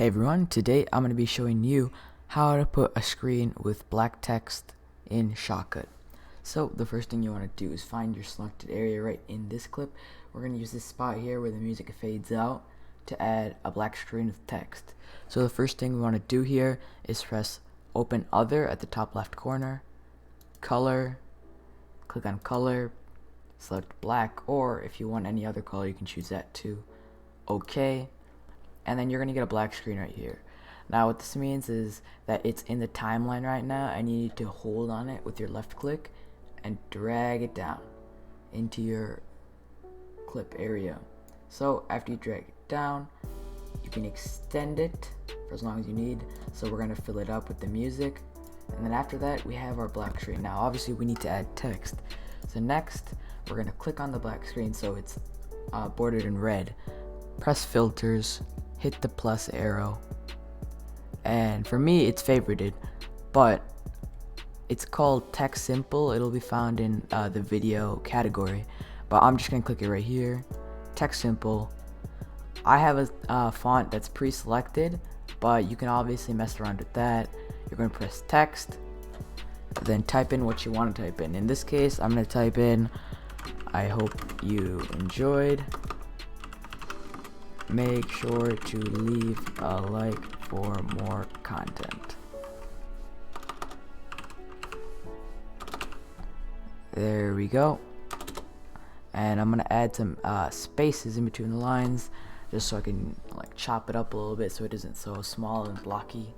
Hey everyone, today I'm going to be showing you how to put a screen with black text in SHOTCUT. So the first thing you want to do is find your selected area right in this clip. We're going to use this spot here where the music fades out to add a black screen with text. So the first thing we want to do here is press open other at the top left corner, color, click on color, select black, or if you want any other color you can choose that too. OK. And then you're going to get a black screen right here. Now what this means is that it's in the timeline right now and you need to hold on it with your left click and drag it down into your clip area. So after you drag it down, you can extend it for as long as you need. So we're going to fill it up with the music, and then after that we have our black screen. Now obviously we need to add text. So next we're going to click on the black screen so it's bordered in red. Press filters, hit the plus arrow, and for me it's favorited, but it's called text simple. It'll be found in the video category, but I'm just gonna click it right here, text simple. I have a font that's pre-selected, but you can obviously mess around with that. You're gonna press text, then type in what you want to type in. In this case I'm gonna type in, I hope you enjoyed. Make sure to leave a like for more content. There we go. And I'm gonna add some spaces in between the lines just so I can like chop it up a little bit so it isn't so small and blocky.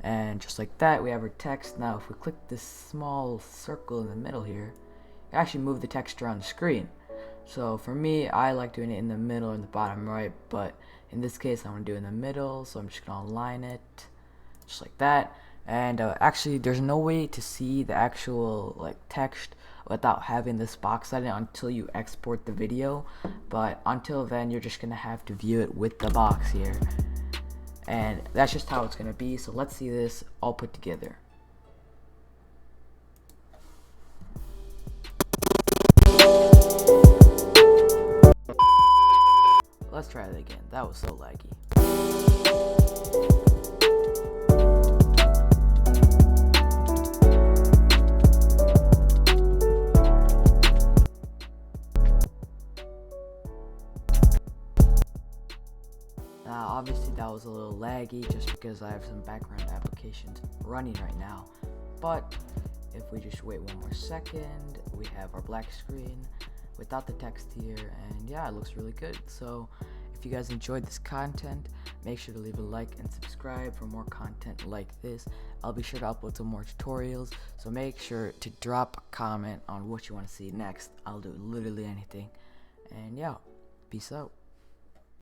And just like that, we have our text. Now if we click this small circle in the middle here, it actually move the texture on the screen. So for me, I like doing it in the middle and the bottom right, but in this case I want to do it in the middle, so I'm just gonna align it just like that. And actually there's no way to see the actual like text without having this box on it until you export the video, but until then you're just gonna have to view it with the box here, and that's just how it's gonna be. So let's see this all put together. Let's try that again. That was so laggy. Now obviously that was a little laggy just because I have some background applications running right now. But if we just wait one more second, we have our black screen without the text here, and yeah, it looks really good. So if you guys enjoyed this content, make sure to leave a like and subscribe for more content like this. I'll be sure to upload some more tutorials, so make sure to drop a comment on what you want to see next. I'll do literally anything. And yeah, peace out.